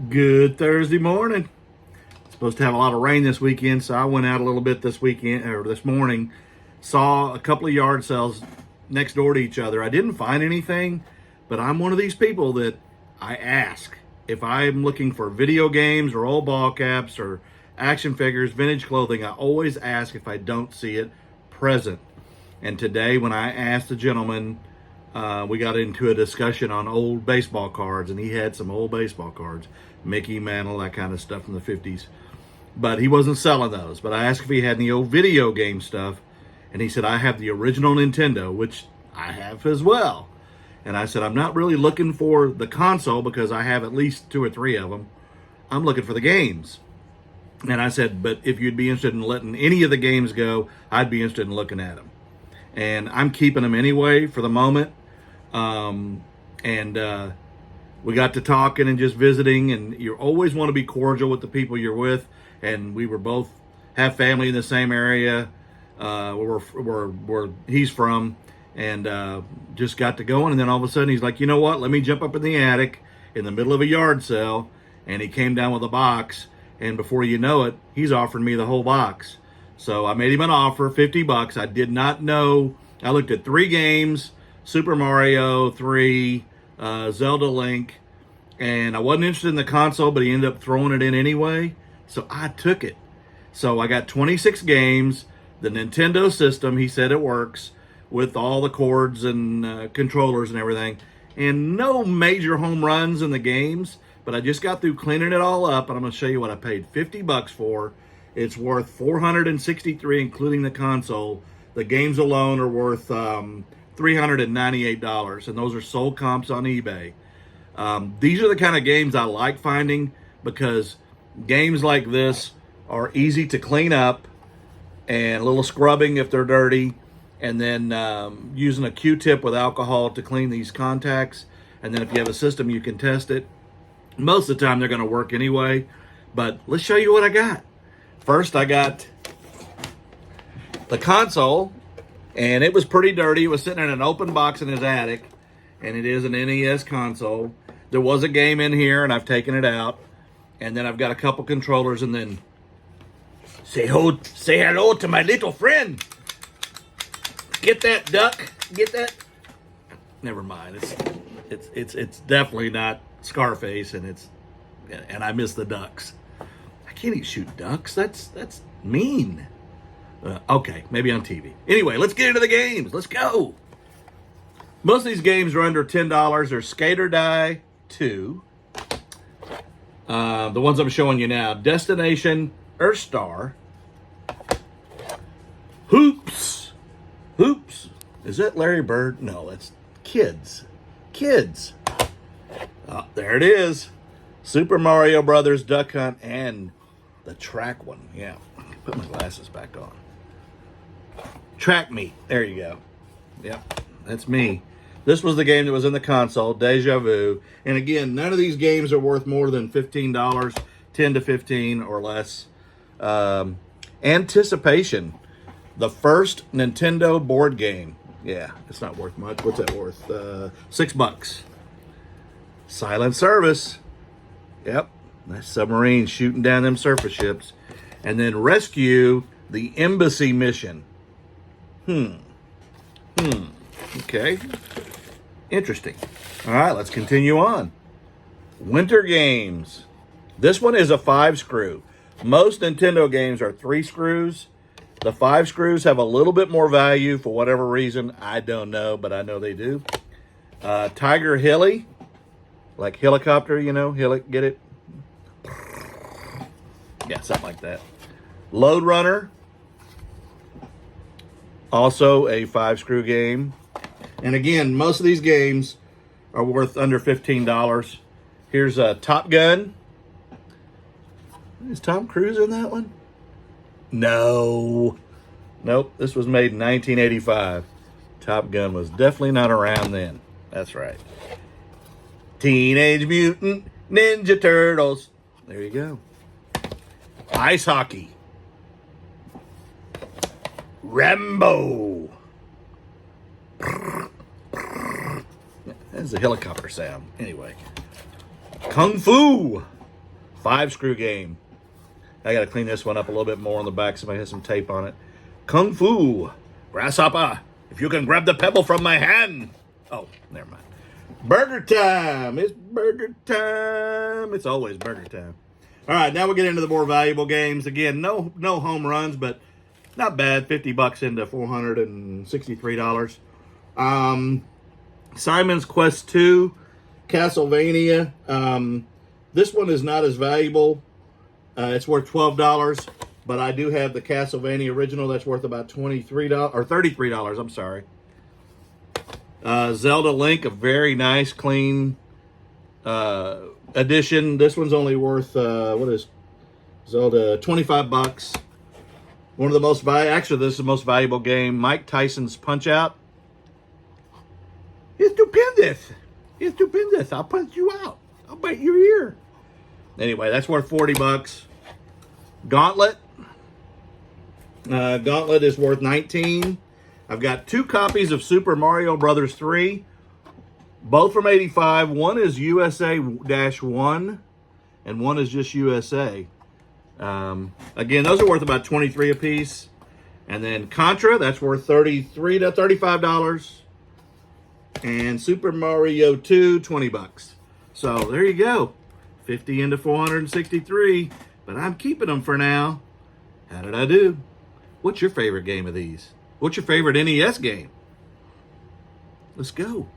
Good Thursday morning. Supposed to have a lot of rain this weekend, so I went out a little bit this weekend or this morning. Saw a couple of yard sales next door to each other. I didn't find anything, but I'm one of these people that I ask if I'm looking for video games or old ball caps or action figures, vintage clothing. I always ask if I don't see it present. And today, when I asked the gentleman, we got into a discussion on old baseball cards, and he had some old baseball cards, Mickey Mantle, that kind of stuff from the 50s. But he wasn't selling those. But I asked if he had any old video game stuff, and he said, I have the original Nintendo, which I have as well. And I said, I'm not really looking for the console because I have at least 2 or 3 of them. I'm looking for the games. And I said, but if you'd be interested in letting any of the games go, I'd be interested in looking at them. And I'm keeping them anyway for the moment. We got to talking and just visiting, and you always want to be cordial with the people you're with. And we were both have family in the same area where he's from, and just got to going. And then all of a sudden he's like, you know what? Let me jump up in the attic in the middle of a yard sale. And he came down with a box, and before you know it, he's offering me the whole box. So I made him an offer, $50. I did not know. I looked at 3 games, Super Mario 3, Zelda Link, and I wasn't interested in the console, but he ended up throwing it in anyway, so I took it. So I got 26 games, the Nintendo system, he said it works, with all the cords and controllers and everything, and no major home runs in the games, but I just got through cleaning it all up, and I'm going to show you what I paid $50 for. It's worth $463, including the console. The games alone are worth $398, and those are sold comps on eBay. These are the kind of games I like finding because games like this are easy to clean up and a little scrubbing if they're dirty, and then using a Q-tip with alcohol to clean these contacts. And then if you have a system, you can test it. Most of the time, they're going to work anyway, but let's show you what I got. First, I got the console, and it was pretty dirty. It was sitting in an open box in his attic, and it is an NES console. There was a game in here, and I've taken it out. And then I've got a couple controllers, and then say hello to my little friend. Get that, duck. Get that. Never mind. It's definitely not Scarface, and I miss the ducks. I can't even shoot ducks. That's mean. Okay, maybe on TV. Anyway, let's get into the games. Let's go. Most of these games are under $10. There's Skate or Die 2. The ones I'm showing you now. Destination Earthstar. Hoops. Hoops. Is that Larry Bird? No, that's Kids. Kids. Oh, there it is. Super Mario Brothers Duck Hunt and the track one. Yeah. Put my glasses back on. Track Meet. There you go. Yep. That's me. This was the game that was in the console, Deja Vu. And again, none of these games are worth more than $15, 10 to 15 or less. Anticipation. The first Nintendo board game. Yeah, it's not worth much. What's that worth? $6. Silent Service. Yep. That's submarine shooting down them surface ships. And then Rescue the Embassy Mission. Okay. Interesting. All right, let's continue on. Winter Games. This one is a 5-screw. Most Nintendo games are 3 screws. The 5 screws have a little bit more value for whatever reason. I don't know, but I know they do. Tiger Hilly. Like helicopter, you know. Get it? Yeah, something like that. Load Runner. Also a 5-screw game. And again, most of these games are worth under $15. Here's a Top Gun. Is Tom Cruise in that one? No. Nope, this was made in 1985. Top Gun was definitely not around then. That's right. Teenage Mutant Ninja Turtles. There you go. Ice hockey. Rambo. That's a helicopter sound. Anyway. Kung Fu. 5-screw game. I got to clean this one up a little bit more on the back. Somebody has some tape on it. Kung Fu. Grasshopper. If you can grab the pebble from my hand. Oh, never mind. Burger time. It's burger time. It's always burger time. All right, now we'll get into the more valuable games. Again, no home runs, but not bad. $50 into $463. Simon's Quest 2, Castlevania. This one is not as valuable. It's worth $12, but I do have the Castlevania original that's worth about $23 or $33. I'm sorry. Zelda Link, a very nice, clean edition. This one's only worth what is Zelda? $25. One of the most actually, this is the most valuable game. Mike Tyson's Punch Out. It's stupendous. It's stupendous. I'll punch you out. I'll bite your ear. Anyway, that's worth $40. Gauntlet. Gauntlet is worth $19. I've got 2 copies of Super Mario Brothers 3, both from '85. One is USA-1, and one is just USA. Again, those are worth about $23 a piece. And then Contra, that's worth $33 to $35. And Super Mario 2, $20. So there you go. 50 into 463. But I'm keeping them for now. How did I do? What's your favorite game of these? What's your favorite NES game? Let's go.